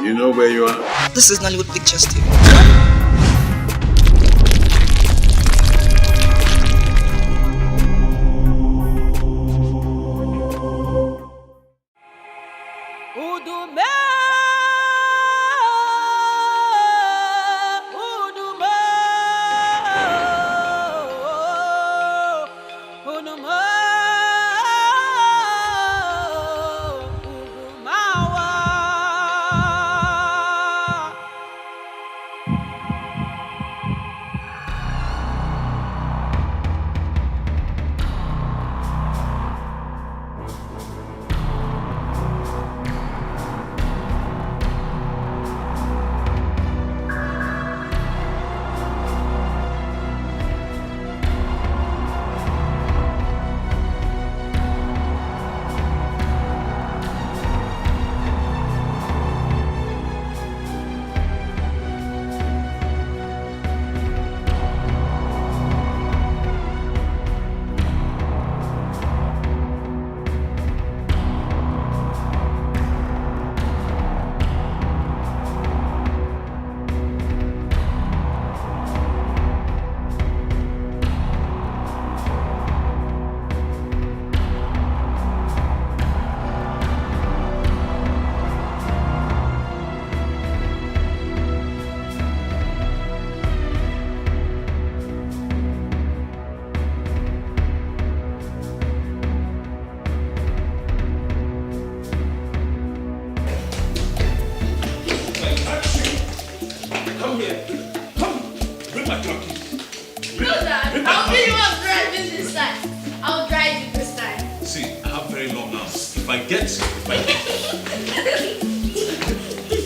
You know where you are? This is Nollywood Pictures TV.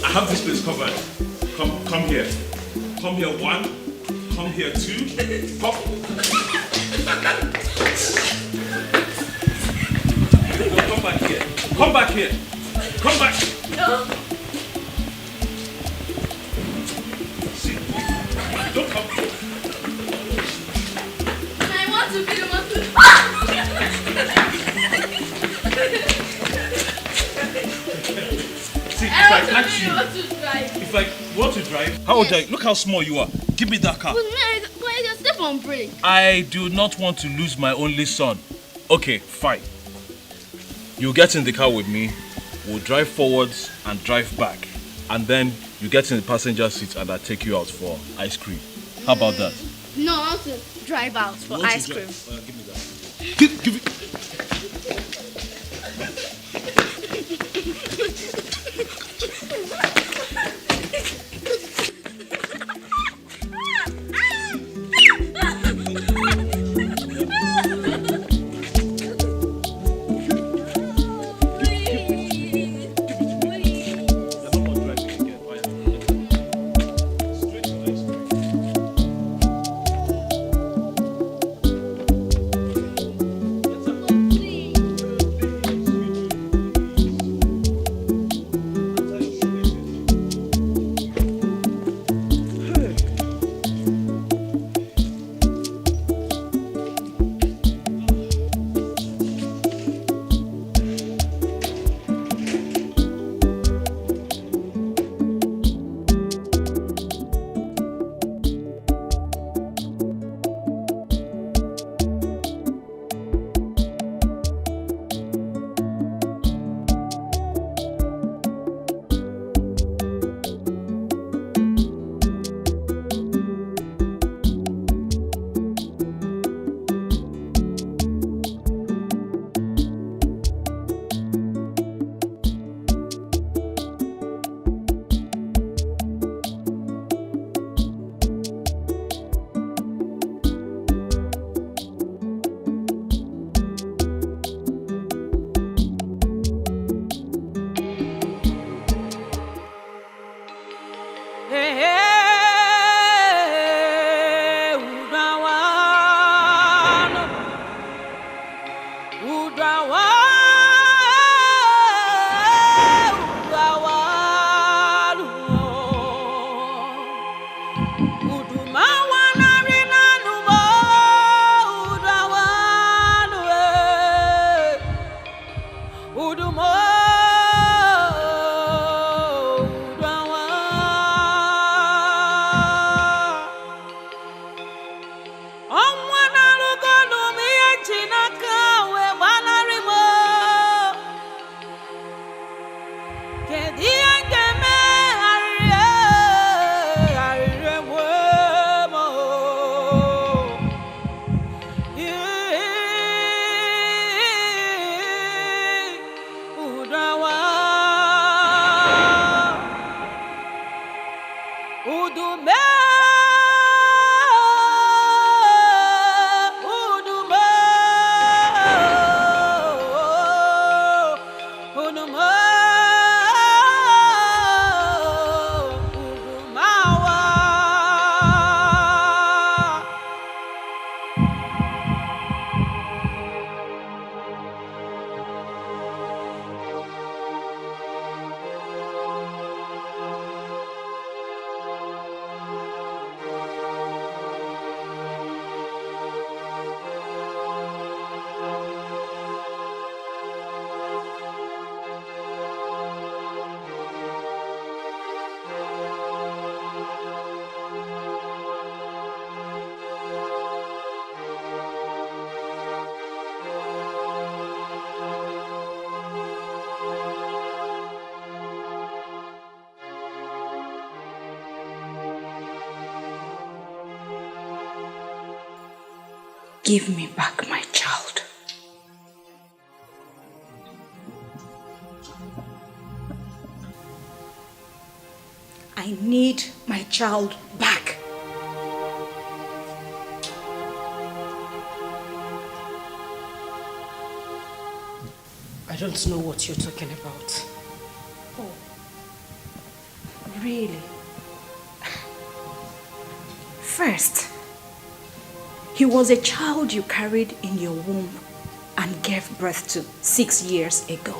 I have this place covered. Come here. Come here, 1. Come here, 2. Come. No, come back here. Come back here. Come back. No. See, don't come. I want to be the one to. See, if I want to drive, how would I? Look how small you are. Give me that car. But I step on brake. I do not want to lose my only son. Okay, fine. You get in the car with me. We'll drive forwards and drive back. And then you get in the passenger seat and I take you out for ice cream. How about that? No, I want to drive out for ice cream. Give me that. Give it. Give me back my child. I need my child back. I don't know what you're talking about. Oh, really? First, he was a child you carried in your womb and gave birth to 6 years ago.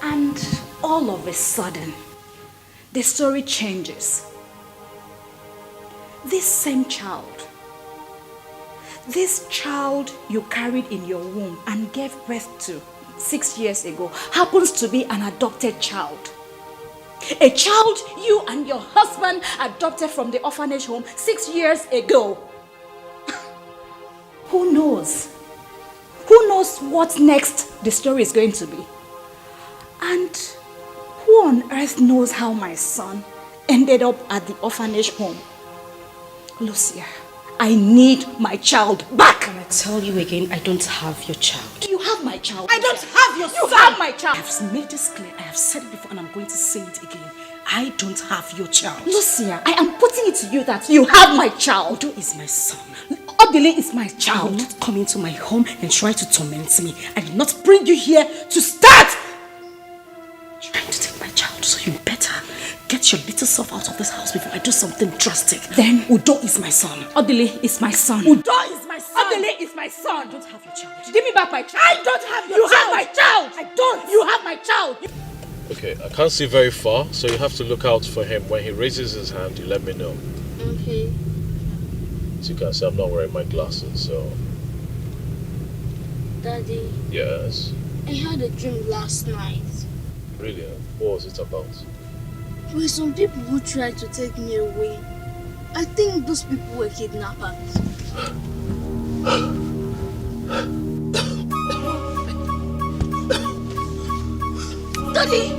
And all of a sudden, the story changes. This same child, this child you carried in your womb and gave birth to 6 years ago happens to be an adopted child. A child you and your husband adopted from the orphanage home 6 years ago. Who knows? Who knows what next the story is going to be? And who on earth knows how my son ended up at the orphanage home? Lucia, I need my child back. Can I tell you again, I don't have your child. You have my child. I don't have your son. You have my child. I've made this clear. I have said it before and I'm going to say it again. I don't have your child. Lucia, I am putting it to you that you have my child. Udo is my son. Odile is my You will child. not come into my home and try to torment me. I did not bring you here to start trying to take my child, so you better get your little self out of this house before I do something drastic. Then Udo is my son. Odile is my son. Udo is my son. Odile is my son. I don't have your child. Give me back my child. I don't have your You child. have my child. I don't. You have my child. Okay, I can't see very far, so you have to look out for him. When he raises his hand, you let me know. Okay. As you can see, I'm not wearing my glasses, so... Daddy, Yes? I had a dream last night. Really? What was it about? There were some people who tried to take me away. I think those people were kidnappers. Daddy!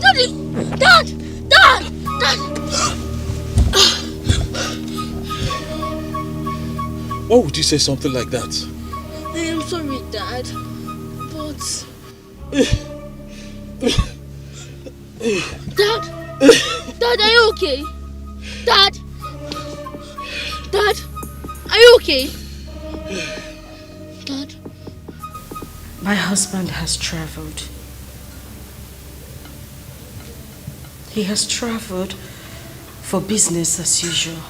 Daddy! Dad! Dad! Dad! Why would you say something like that? I am sorry, Dad. But... Dad? Dad, are you okay? Dad? Dad? Are you okay? Dad? My husband has traveled. He has traveled for business as usual.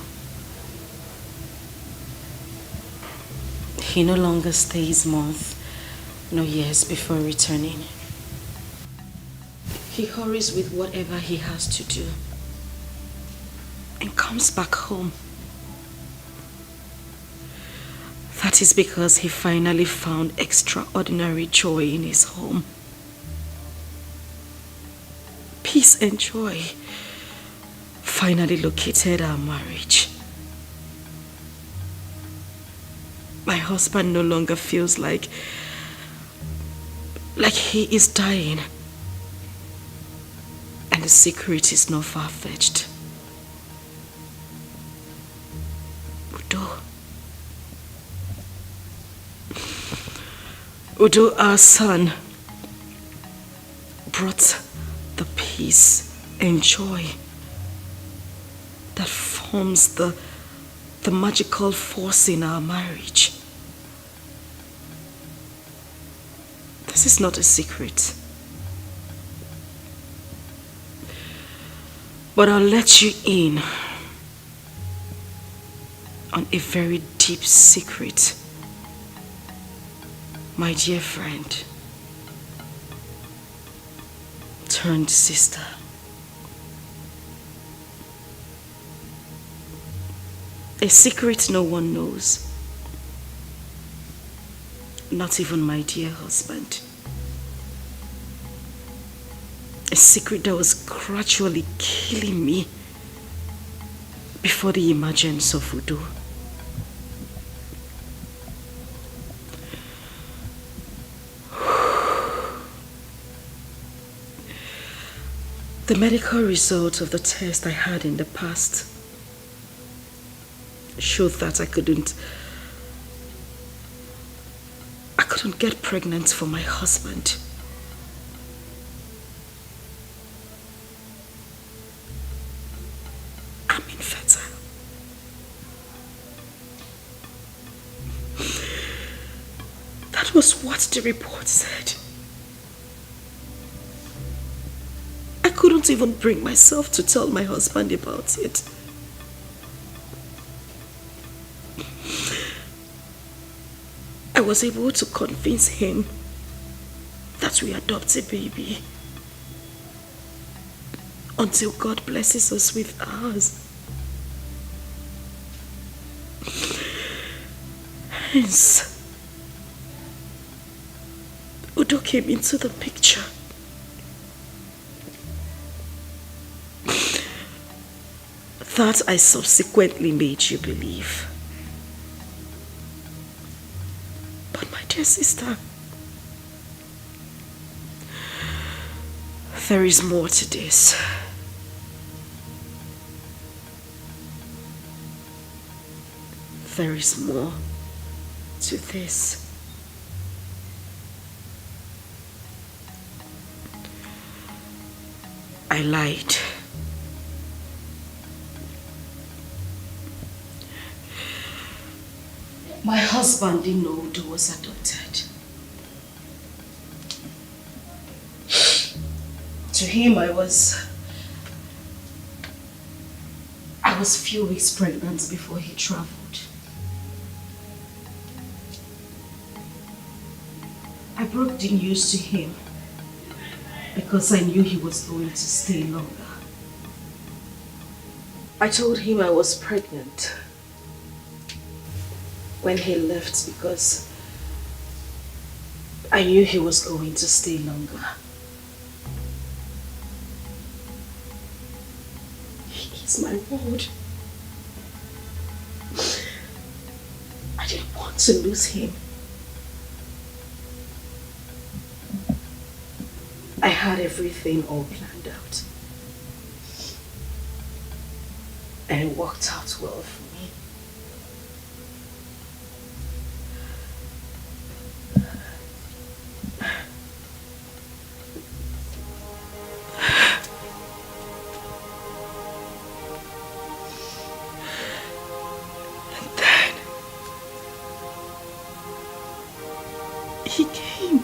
He no longer stays months, no years before returning. He hurries with whatever he has to do and comes back home. That is because he finally found extraordinary joy in his home. Peace and joy finally located our marriage. My husband no longer feels like he is dying. And the secret is not far-fetched. Udo, our son, brought the peace and joy that forms the magical force in our marriage. This is not a secret. But I'll let you in on a very deep secret, my dear friend turned sister. A secret no one knows, not even my dear husband. A secret that was gradually killing me before the emergence of voodoo. The medical results of the test I had in the past showed that I couldn't get pregnant for my husband. I'm infertile. That was what the report said. I couldn't even bring myself to tell my husband about it. I was able to convince him that we adopt a baby until God blesses us with ours. Hence, Udo came into the picture. That I subsequently made you believe. But my dear sister, there is more to this. There is more to this. I lied. My husband didn't know Udo was adopted. To him, I was few weeks pregnant before he traveled. I broke the news to him because I knew he was going to stay longer. I told him I was pregnant when he left because I knew he was going to stay longer. He is my ward. I didn't want to lose him. I had everything all planned out. And it worked out well for me. And then he came.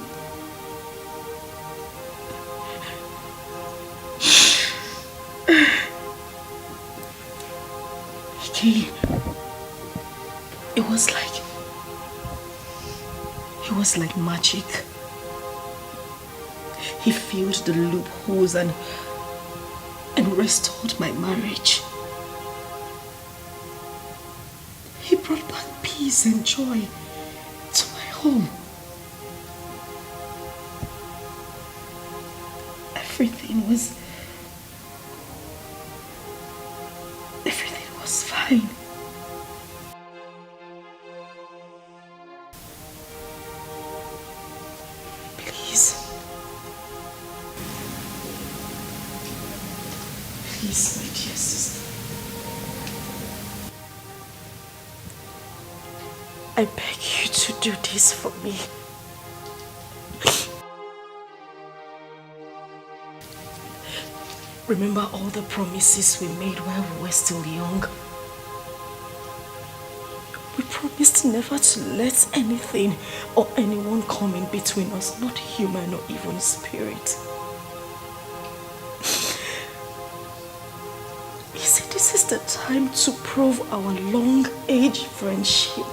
It was like magic. He filled the loopholes and restored my marriage. He brought back peace and joy to my home. Everything was fine. Please, my dear sister. I beg you to do this for me. Remember all the promises we made while we were still young? We promised never to let anything or anyone come in between us, not human or even spirit. You see, this is the time to prove our long-age friendship.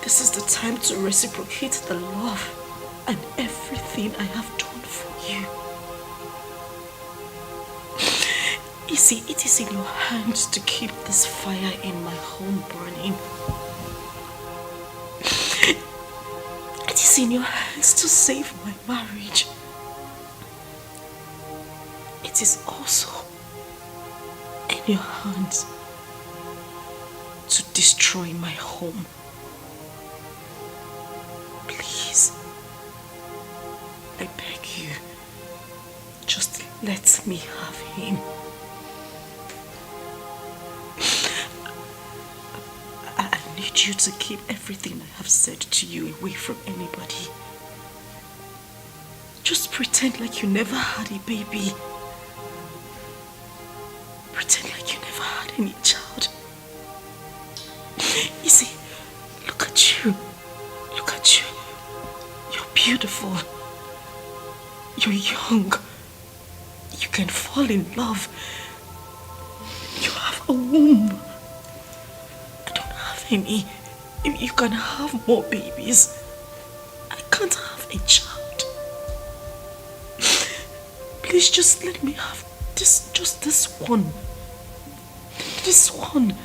This is the time to reciprocate the love and everything I have done for you. You see, it is in your hands to keep this fire in my home burning. It is in your hands to save my marriage. It is also in your hands to destroy my home. Please, I beg you, just let me have him. I need you to keep everything I have said to you away from anybody. Just pretend like you never had a baby. Pretend like you never had any child. You see, look at you. Look at you. You're beautiful. You're young. You can fall in love. You have a womb. I don't have any. You can have more babies. I can't have a child. Please just let me have just this one. This one.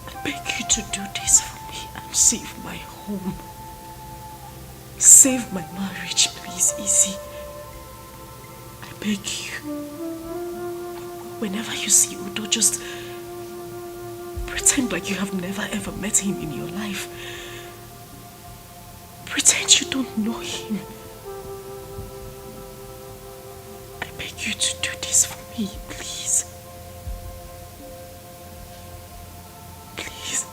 I beg you to do this for me and save my home. Save my marriage, please, Izzy. I beg you. Whenever you see Udo, just pretend like you have never ever met him in your life. Pretend you don't know him. I beg you to do this for me, please. Please.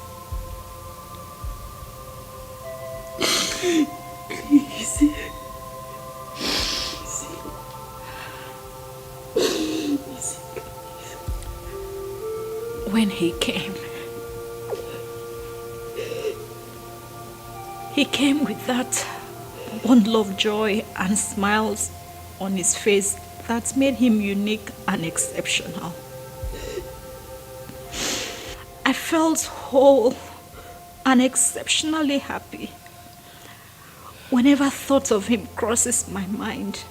Please. When he came with that bundle of joy and smiles on his face that made him unique and exceptional. I felt whole and exceptionally happy. Whenever thought of him crosses my mind,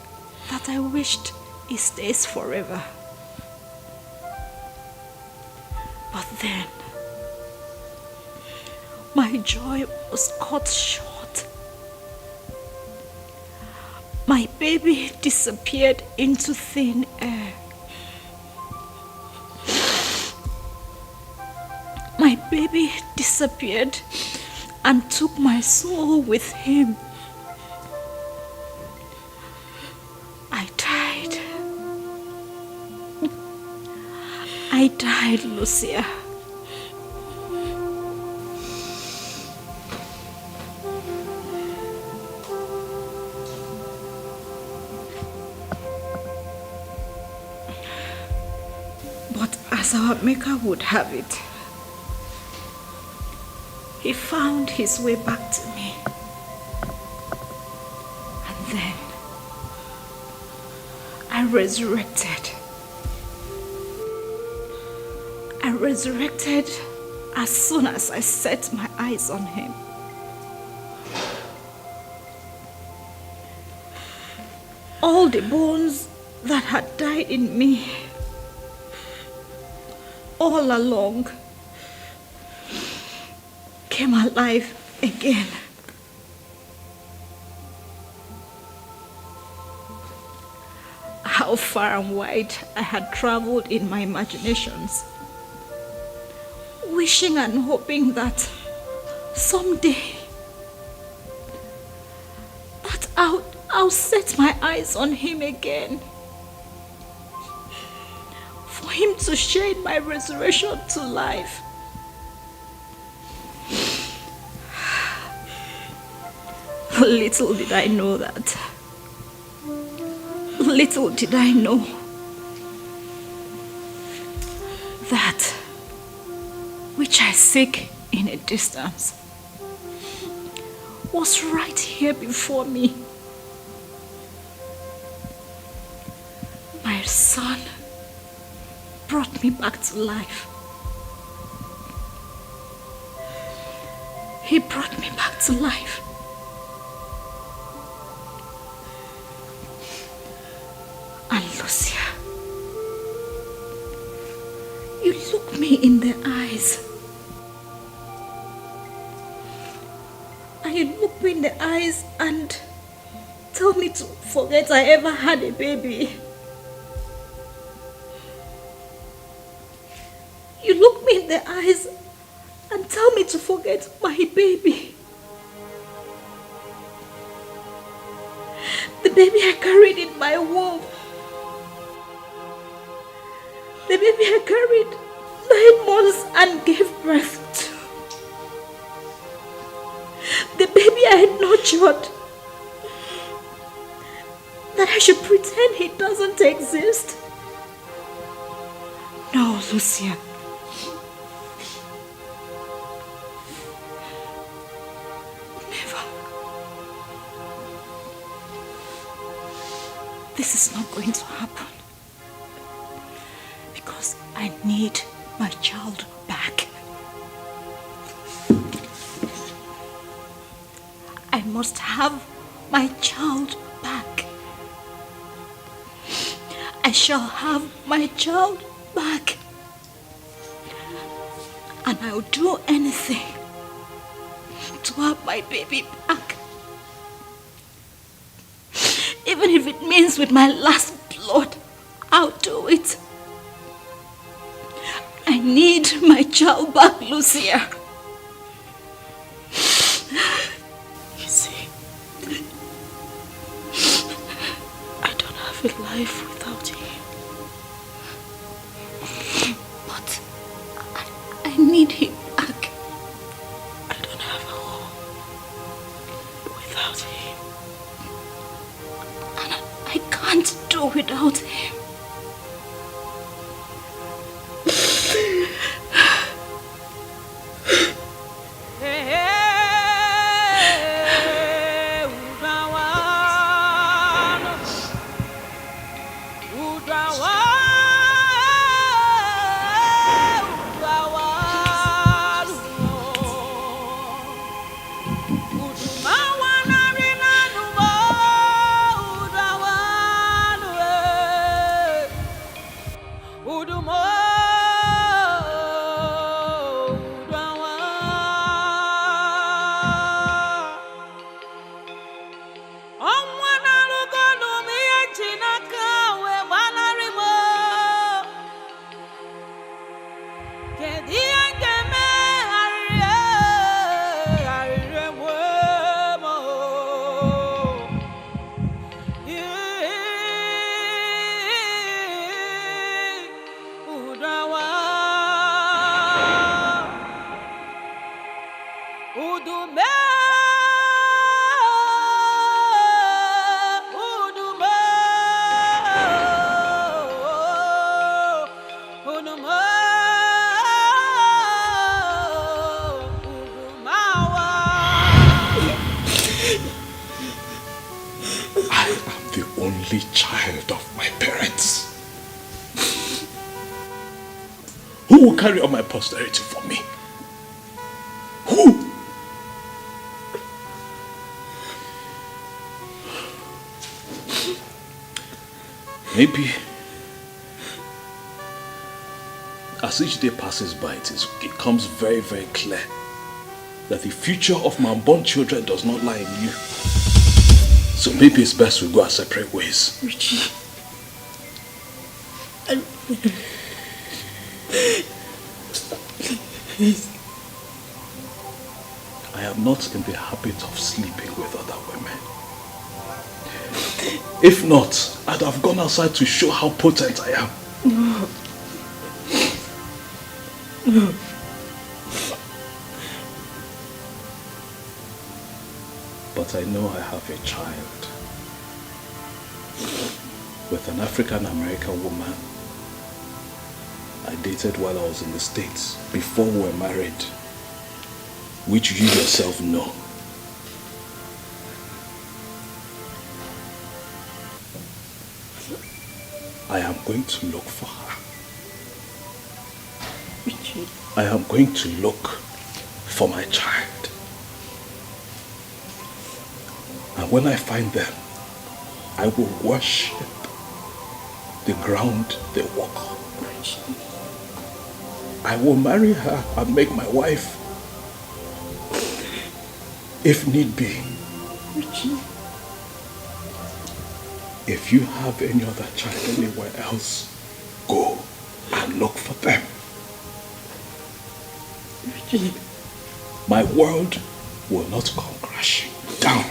that I wished he stays forever. But then, my joy was cut short. My baby disappeared into thin air. My baby disappeared and took my soul with him. I died. I died, Lucia. But as our Maker would have it, he found his way back to me. And then I resurrected. I resurrected as soon as I set my eyes on him. All the bones that had died in me all along came alive again. How far and wide I had traveled in my imaginations, wishing and hoping that someday that I'll set my eyes on him again, for him to share in my resurrection to life. Little did I know that. Little did I know that which I seek in a distance was right here before me. My son brought me back to life. He brought me back to life. And Lucia, you look me in the eyes. And you look me in the eyes and tell me to forget I ever had a baby. You look me in the eyes and tell me to forget my baby. The baby I carried in my womb. The baby I carried 9 months and gave birth to. The baby I had nurtured. That I should pretend he doesn't exist. No, Lucia. Never. This is not going to happen. Because I need my child back. I must have my child back. I shall have my child back. And I'll do anything to have my baby back. Even if it means with my last blood, I'll do it. I need my child back, Lucia. You see, I don't have a life without him. But I need him back. I don't have a home without him. And I can't do without him. Child of my parents. Who will carry on my posterity for me? Who? Maybe as each day passes by, it becomes very, very clear that the future of my unborn children does not lie in you. So maybe it's best we go our separate ways. Richie. Please. I am not in the habit of sleeping with other women. If not, I'd have gone outside to show how potent I am. No. No. But that I know I have a child with an African-American woman I dated while I was in the States before we were married, which you yourself know. I am going to look for her. Richard. I am going to look for my child. And when I find them, I will worship the ground they walk on. I will marry her and make my wife, if need be. Richie. If you have any other child anywhere else, go and look for them. Richie. My world will not come crashing down.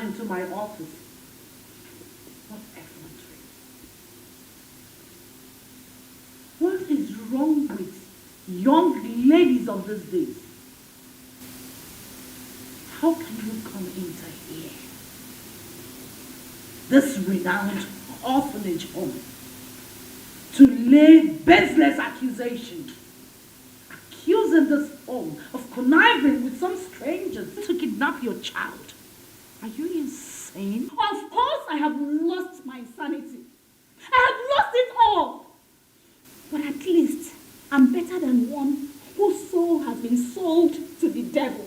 Into my office. What effrontery. What is wrong with young ladies of these days? How can you come into here, this renowned orphanage home, to lay baseless accusations, accusing this home of conniving with some strangers to kidnap your child? Are you insane? Of course I have lost my sanity. I have lost it all. But at least I'm better than one whose soul has been sold to the devil.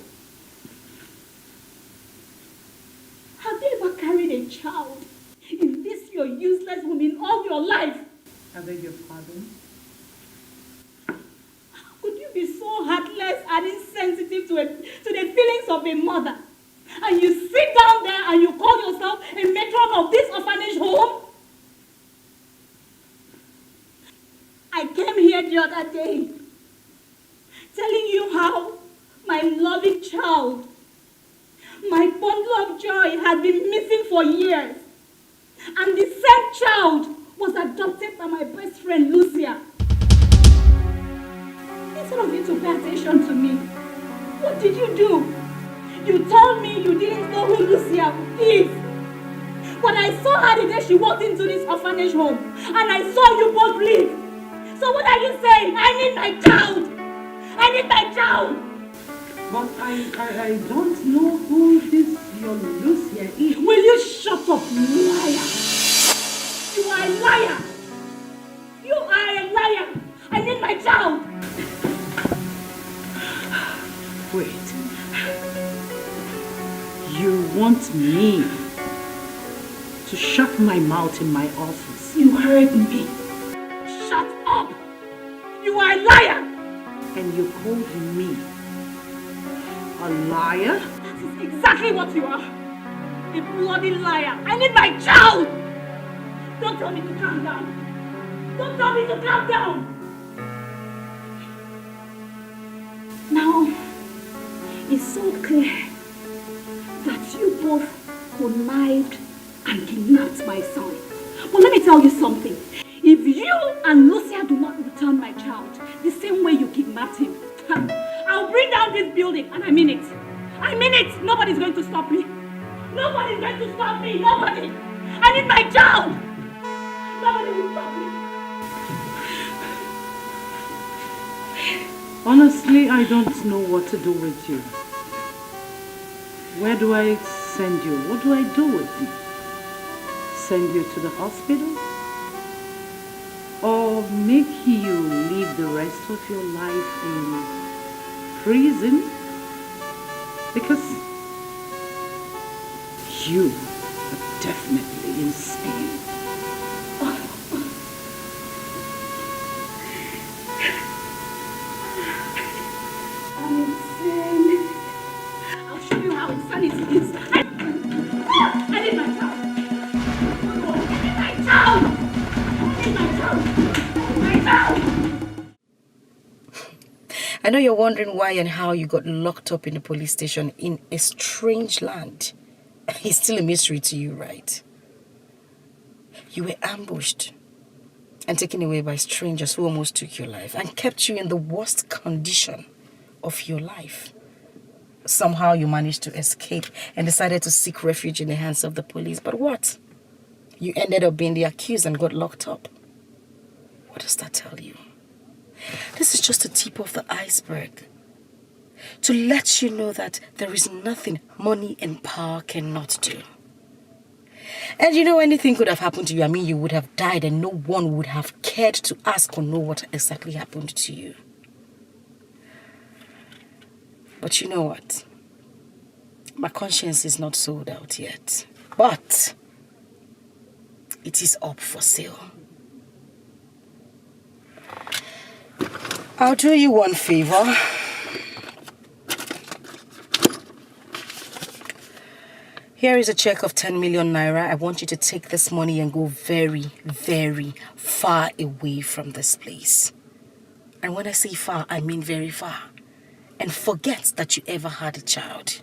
Have you ever carried a child? Is this your useless woman all your life? I beg your pardon? How could you be so heartless and insensitive to the feelings of a mother? And you sit down there and you call yourself a matron of this orphanage home? I came here the other day telling you how my loving child, my bundle of joy, had been missing for years. And the same child was adopted by my best friend Lucia. Instead of you to pay attention to me, what did you do? You told me you didn't know who Lucia is. But I saw her the day she walked into this orphanage home. And I saw you both leave. So what are you saying? I need my child. I need my child. But I don't know who this your Lucia is. Will you shut up, liar? You are a liar. You are a liar. I need my child. Wait. You want me to shut my mouth in my office? You heard me. Shut up! You are a liar! And you called me a liar? That is exactly what you are. A bloody liar. I need my child! Don't tell me to calm down. Don't tell me to calm down. Now, it's so clear that you both connived and kidnapped my son. But let me tell you something. If you and Lucia do not return my child the same way you kidnapped him, I'll bring down this building, and I mean it. I mean it. Nobody's going to stop me. Nobody's going to stop me. Nobody. I need my child. Nobody will stop me. Honestly, I don't know what to do with you. Where do I send you? What do I do with you? Send you to the hospital? or make you live the rest of your life in prison? Because you are definitely insane. I'm insane. I'll show you how insanity is. I need my child. I need my child. I need my child. My child. I know you're wondering why and how you got locked up in the police station in a strange land. It's still a mystery to you, right? You were ambushed and taken away by strangers who almost took your life and kept you in the worst condition of your life. Somehow you managed to escape and decided to seek refuge in the hands of the police. But what? You ended up being the accused and got locked up. What does that tell you? This is just the tip of the iceberg. To let you know that there is nothing money and power cannot do. And you know, anything could have happened to you. I mean, you would have died and no one would have cared to ask or know what exactly happened to you. But you know what? My conscience is not sold out yet. But it is up for sale. I'll do you one favor. Here is a check of 10 million naira. I want you to take this money and go very, very far away from this place. And when I say far, I mean very far. And forget that you ever had a child.